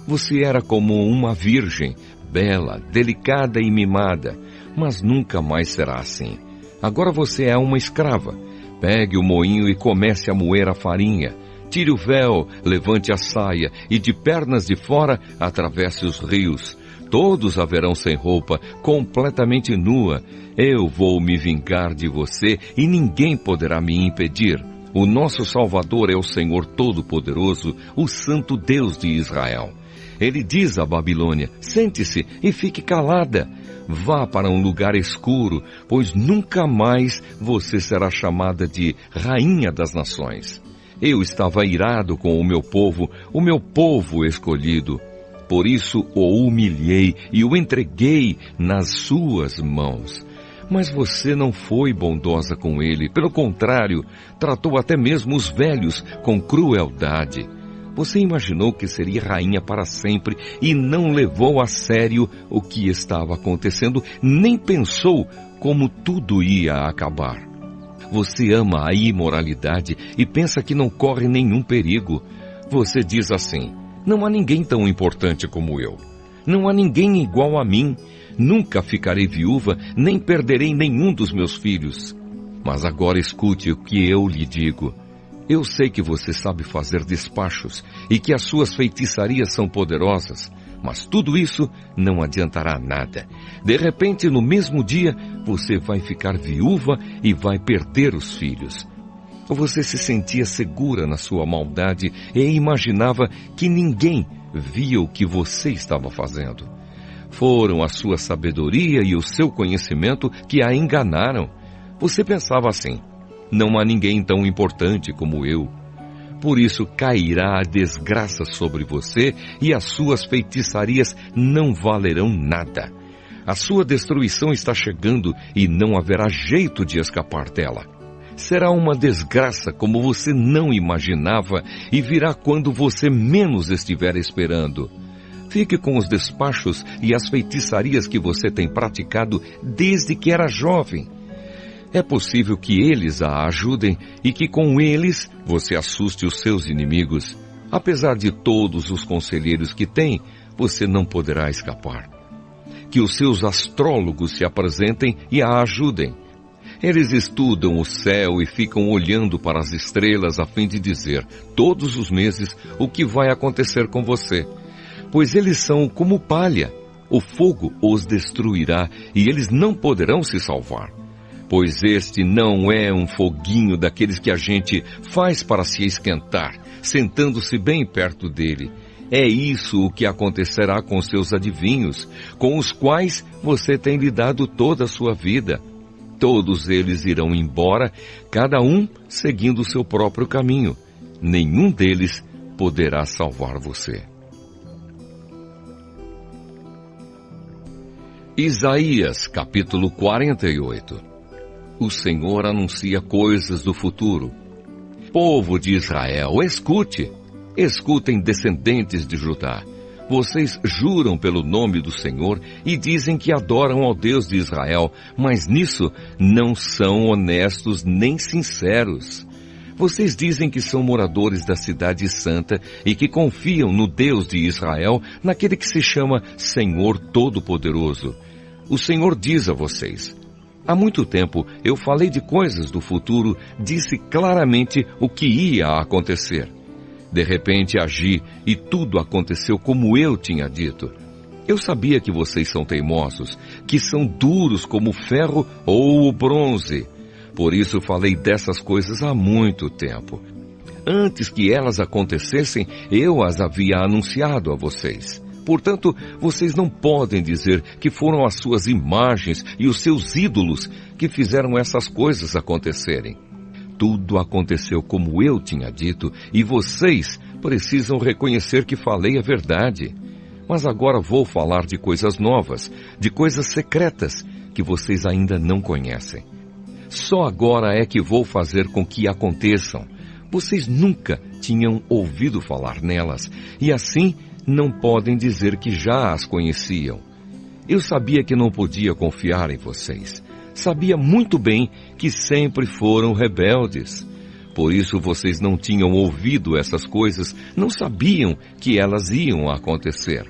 Você era como uma virgem, bela, delicada e mimada, mas nunca mais será assim. Agora você é uma escrava. Pegue o moinho e comece a moer a farinha. Tire o véu, levante a saia e de pernas de fora atravesse os rios. Todos a verão sem roupa, completamente nua. Eu vou me vingar de você e ninguém poderá me impedir. O nosso Salvador é o Senhor Todo-Poderoso, o Santo Deus de Israel. Ele diz à Babilônia: sente-se e fique calada. Vá para um lugar escuro, pois nunca mais você será chamada de Rainha das Nações. Eu estava irado com o meu povo escolhido. Por isso o humilhei e o entreguei nas suas mãos. Mas você não foi bondosa com ele. Pelo contrário, tratou até mesmo os velhos com crueldade. Você imaginou que seria rainha para sempre e não levou a sério o que estava acontecendo, nem pensou como tudo ia acabar. Você ama a imoralidade e pensa que não corre nenhum perigo. Você diz assim: não há ninguém tão importante como eu. Não há ninguém igual a mim. Nunca ficarei viúva, nem perderei nenhum dos meus filhos. Mas agora escute o que eu lhe digo. Eu sei que você sabe fazer despachos e que as suas feitiçarias são poderosas, mas tudo isso não adiantará nada. De repente, no mesmo dia, você vai ficar viúva e vai perder os filhos. Você se sentia segura na sua maldade e imaginava que ninguém via o que você estava fazendo. Foram a sua sabedoria e o seu conhecimento que a enganaram. Você pensava assim: não há ninguém tão importante como eu. Por isso cairá a desgraça sobre você e as suas feitiçarias não valerão nada. A sua destruição está chegando e não haverá jeito de escapar dela. Será uma desgraça como você não imaginava e virá quando você menos estiver esperando. Fique com os despachos e as feitiçarias que você tem praticado desde que era jovem. É possível que eles a ajudem e que com eles você assuste os seus inimigos. Apesar de todos os conselheiros que tem, você não poderá escapar. Que os seus astrólogos se apresentem e a ajudem. Eles estudam o céu e ficam olhando para as estrelas a fim de dizer, todos os meses, o que vai acontecer com você. Pois eles são como palha. O fogo os destruirá e eles não poderão se salvar. Pois este não é um foguinho daqueles que a gente faz para se esquentar, sentando-se bem perto dele. É isso o que acontecerá com seus adivinhos, com os quais você tem lidado toda a sua vida. Todos eles irão embora, cada um seguindo o seu próprio caminho. Nenhum deles poderá salvar você. Isaías, capítulo 48. O Senhor anuncia coisas do futuro. Povo de Israel, escute. Escutem, descendentes de Judá. Vocês juram pelo nome do Senhor e dizem que adoram ao Deus de Israel, mas nisso não são honestos nem sinceros. Vocês dizem que são moradores da cidade santa e que confiam no Deus de Israel, naquele que se chama Senhor Todo-Poderoso. O Senhor diz a vocês: há muito tempo eu falei de coisas do futuro, disse claramente o que ia acontecer. De repente agi e tudo aconteceu como eu tinha dito. Eu sabia que vocês são teimosos, que são duros como o ferro ou o bronze. Por isso falei dessas coisas há muito tempo. Antes que elas acontecessem, eu as havia anunciado a vocês. Portanto, vocês não podem dizer que foram as suas imagens e os seus ídolos que fizeram essas coisas acontecerem. Tudo aconteceu como eu tinha dito e vocês precisam reconhecer que falei a verdade. Mas agora vou falar de coisas novas, de coisas secretas que vocês ainda não conhecem. Só agora é que vou fazer com que aconteçam. Vocês nunca tinham ouvido falar nelas e assim não podem dizer que já as conheciam. Eu sabia que não podia confiar em vocês. Sabia muito bem que sempre foram rebeldes. Por isso vocês não tinham ouvido essas coisas, não sabiam que elas iam acontecer.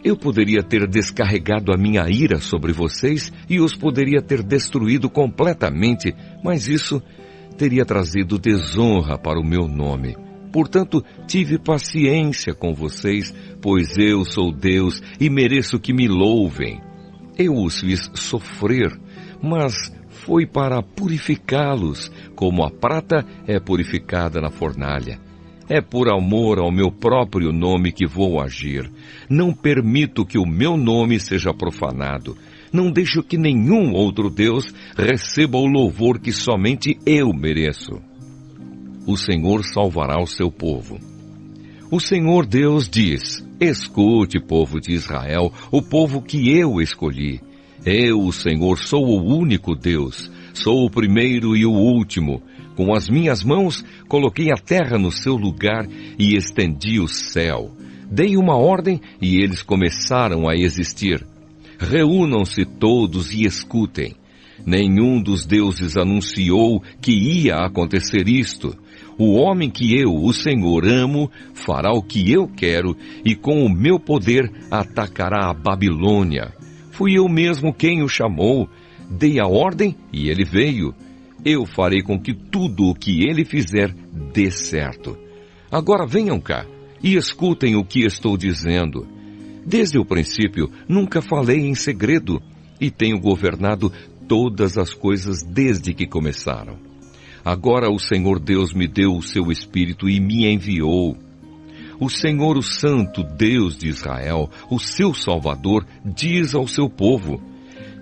Eu poderia ter descarregado a minha ira sobre vocês e os poderia ter destruído completamente, mas isso teria trazido desonra para o meu nome. Portanto, tive paciência com vocês, pois eu sou Deus e mereço que me louvem. Eu os fiz sofrer, mas foi para purificá-los, como a prata é purificada na fornalha. É por amor ao meu próprio nome que vou agir. Não permito que o meu nome seja profanado. Não deixo que nenhum outro Deus receba o louvor que somente eu mereço. O Senhor salvará o seu povo. O Senhor Deus diz: escute, povo de Israel, o povo que eu escolhi. Eu, o Senhor, sou o único Deus. Sou o primeiro e o último. Com as minhas mãos, coloquei a terra no seu lugar e estendi o céu. Dei uma ordem e eles começaram a existir. Reúnam-se todos e escutem. Nenhum dos deuses anunciou que ia acontecer isto. O homem que eu, o Senhor, amo, fará o que eu quero e com o meu poder atacará a Babilônia. Fui eu mesmo quem o chamou. Dei a ordem e ele veio. Eu farei com que tudo o que ele fizer dê certo. Agora venham cá e escutem o que estou dizendo. Desde o princípio, nunca falei em segredo e tenho governado todas as coisas desde que começaram. Agora o Senhor Deus me deu o seu Espírito e me enviou. O Senhor, o Santo Deus de Israel, o seu Salvador, diz ao seu povo: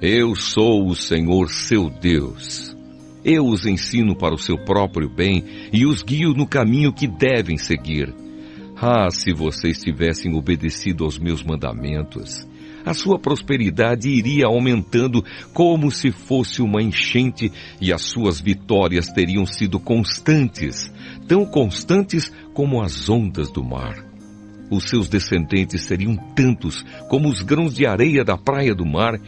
Eu sou o Senhor seu Deus. Eu os ensino para o seu próprio bem e os guio no caminho que devem seguir. Ah, se vocês tivessem obedecido aos meus mandamentos, a sua prosperidade iria aumentando como se fosse uma enchente e as suas vitórias teriam sido constantes, tão constantes como as ondas do mar. Os seus descendentes seriam tantos como os grãos de areia da praia do mar.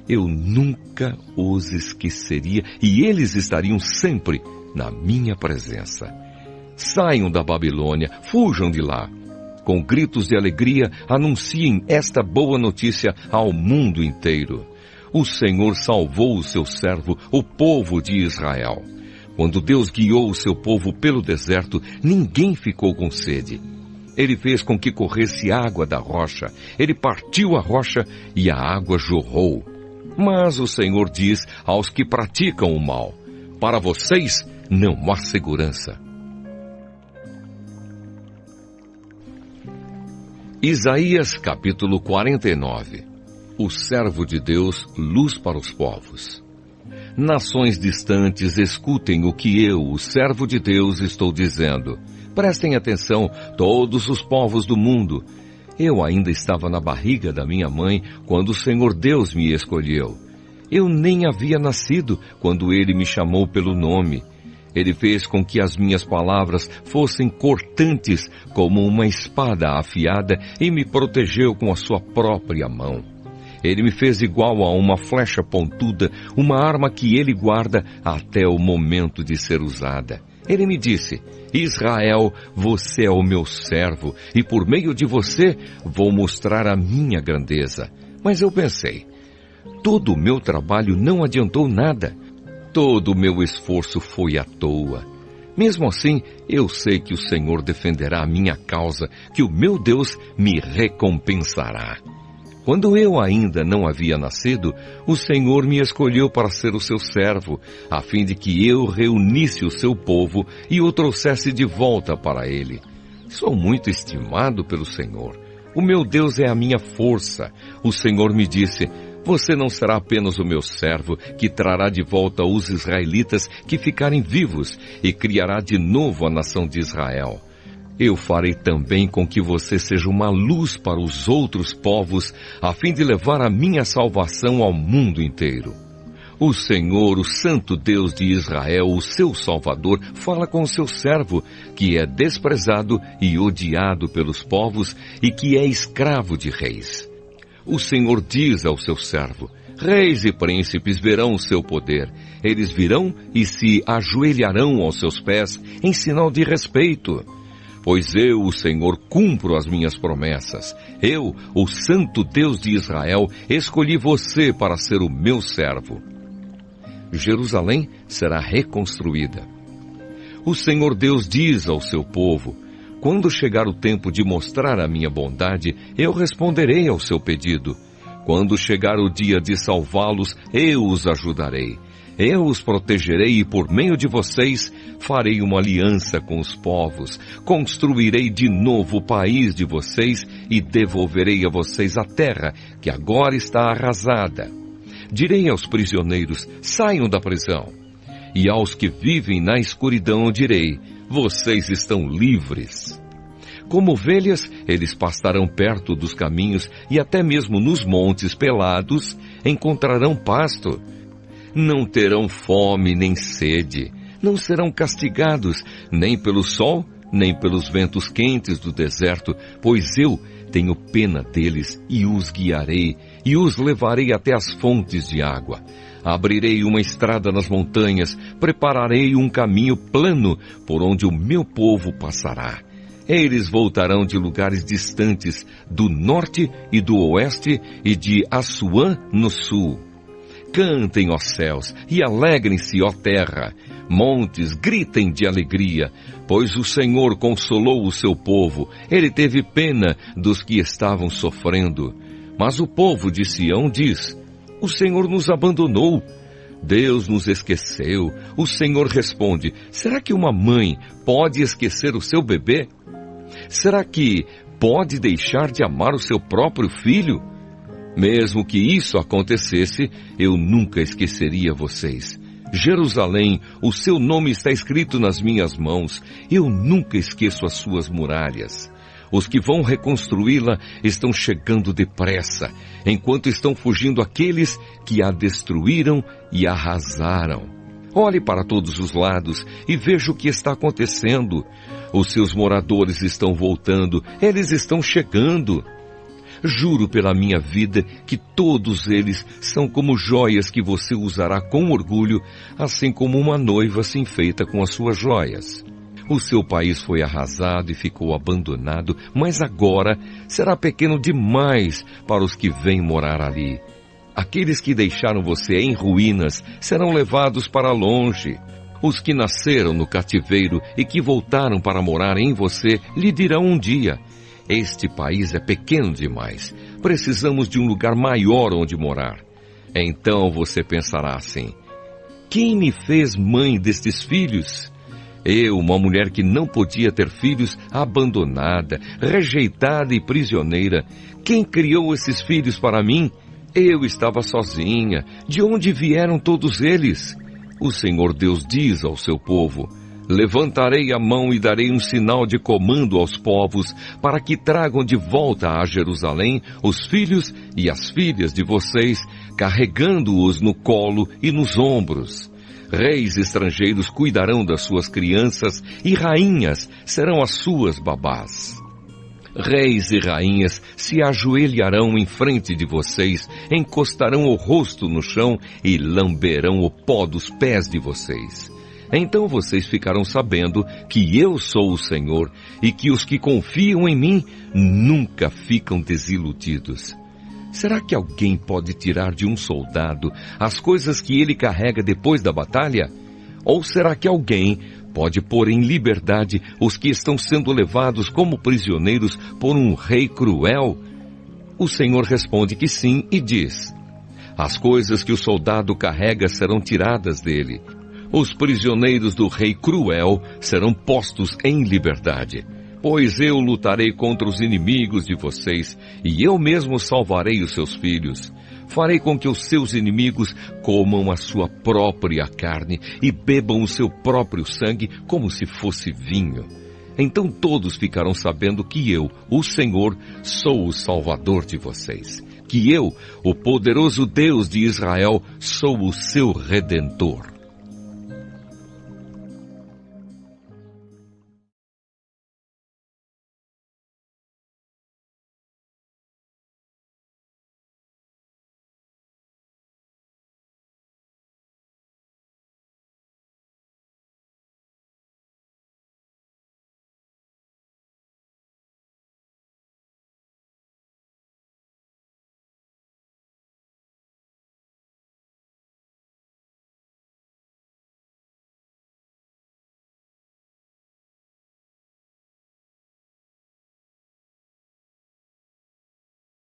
Eu nunca os esqueceria e eles estariam sempre na minha presença. Saiam da Babilônia, fujam de lá. Com gritos de alegria, anunciem esta boa notícia ao mundo inteiro. O Senhor salvou o seu servo, o povo de Israel. Quando Deus guiou o seu povo pelo deserto, ninguém ficou com sede. Ele fez com que corresse água da rocha. Ele partiu a rocha e a água jorrou. Mas o Senhor diz aos que praticam o mal: para vocês não há segurança. Isaías capítulo 49. O servo de Deus, luz para os povos. Nações distantes, escutem o que eu, o servo de Deus, estou dizendo. Prestem atenção, todos os povos do mundo. Eu ainda estava na barriga da minha mãe quando o Senhor Deus me escolheu. Eu nem havia nascido quando Ele me chamou pelo nome. Ele fez com que as minhas palavras fossem cortantes como uma espada afiada e me protegeu com a sua própria mão. Ele me fez igual a uma flecha pontuda, uma arma que Ele guarda até o momento de ser usada. Ele me disse: Israel, você é o meu servo, e por meio de você vou mostrar a minha grandeza. Mas eu pensei, todo o meu trabalho não adiantou nada. Todo o meu esforço foi à toa. Mesmo assim, eu sei que o Senhor defenderá a minha causa, que o meu Deus me recompensará. Quando eu ainda não havia nascido, o Senhor me escolheu para ser o seu servo, a fim de que eu reunisse o seu povo e o trouxesse de volta para ele. Sou muito estimado pelo Senhor. O meu Deus é a minha força. O Senhor me disse: você não será apenas o meu servo, que trará de volta os israelitas que ficarem vivos e criará de novo a nação de Israel. Eu farei também com que você seja uma luz para os outros povos, a fim de levar a minha salvação ao mundo inteiro. O Senhor, o Santo Deus de Israel, o seu Salvador, fala com o seu servo, que é desprezado e odiado pelos povos e que é escravo de reis. O Senhor diz ao seu servo: reis e príncipes verão o seu poder. Eles virão e se ajoelharão aos seus pés em sinal de respeito. Pois eu, o Senhor, cumpro as minhas promessas. Eu, o Santo Deus de Israel, escolhi você para ser o meu servo. Jerusalém será reconstruída. O Senhor Deus diz ao seu povo: quando chegar o tempo de mostrar a minha bondade, eu responderei ao seu pedido. Quando chegar o dia de salvá-los, eu os ajudarei. Eu os protegerei e por meio de vocês farei uma aliança com os povos. Construirei de novo o país de vocês e devolverei a vocês a terra que agora está arrasada. Direi aos prisioneiros: saiam da prisão. E aos que vivem na escuridão direi: vocês estão livres. Como ovelhas, eles pastarão perto dos caminhos e até mesmo nos montes pelados, encontrarão pasto. Não terão fome nem sede, não serão castigados, nem pelo sol, nem pelos ventos quentes do deserto, pois eu tenho pena deles e os guiarei, e os levarei até as fontes de água. Abrirei uma estrada nas montanhas, prepararei um caminho plano por onde o meu povo passará. Eles voltarão de lugares distantes, do norte e do oeste, e de Assuã no sul. Cantem, ó céus, e alegrem-se, ó terra. Montes, gritem de alegria, pois o Senhor consolou o seu povo. Ele teve pena dos que estavam sofrendo. Mas o povo de Sião diz: o Senhor nos abandonou. Deus nos esqueceu. O Senhor responde: será que uma mãe pode esquecer o seu bebê? Será que pode deixar de amar o seu próprio filho? Mesmo que isso acontecesse, eu nunca esqueceria vocês. Jerusalém, o seu nome está escrito nas minhas mãos. Eu nunca esqueço as suas muralhas. Os que vão reconstruí-la estão chegando depressa, enquanto estão fugindo aqueles que a destruíram e arrasaram. Olhe para todos os lados e veja o que está acontecendo. Os seus moradores estão voltando, eles estão chegando. Juro pela minha vida que todos eles são como joias que você usará com orgulho, assim como uma noiva se enfeita com as suas joias. O seu país foi arrasado e ficou abandonado, mas agora será pequeno demais para os que vêm morar ali. Aqueles que deixaram você em ruínas serão levados para longe. Os que nasceram no cativeiro e que voltaram para morar em você lhe dirão um dia: este país é pequeno demais. Precisamos de um lugar maior onde morar. Então você pensará assim: quem me fez mãe destes filhos? Eu, uma mulher que não podia ter filhos, abandonada, rejeitada e prisioneira. Quem criou esses filhos para mim? Eu estava sozinha. De onde vieram todos eles? O Senhor Deus diz ao seu povo: levantarei a mão e darei um sinal de comando aos povos, para que tragam de volta a Jerusalém os filhos e as filhas de vocês, carregando-os no colo e nos ombros. Reis estrangeiros cuidarão das suas crianças e rainhas serão as suas babás. Reis e rainhas se ajoelharão em frente de vocês, encostarão o rosto no chão e lamberão o pó dos pés de vocês. Então vocês ficarão sabendo que eu sou o Senhor e que os que confiam em mim nunca ficam desiludidos. Será que alguém pode tirar de um soldado as coisas que ele carrega depois da batalha? Ou será que alguém pode pôr em liberdade os que estão sendo levados como prisioneiros por um rei cruel? O Senhor responde que sim e diz: as coisas que o soldado carrega serão tiradas dele. Os prisioneiros do rei cruel serão postos em liberdade. Pois eu lutarei contra os inimigos de vocês, e eu mesmo salvarei os seus filhos. Farei com que os seus inimigos comam a sua própria carne e bebam o seu próprio sangue como se fosse vinho. Então todos ficarão sabendo que eu, o Senhor, sou o Salvador de vocês. Que eu, o poderoso Deus de Israel, sou o seu Redentor.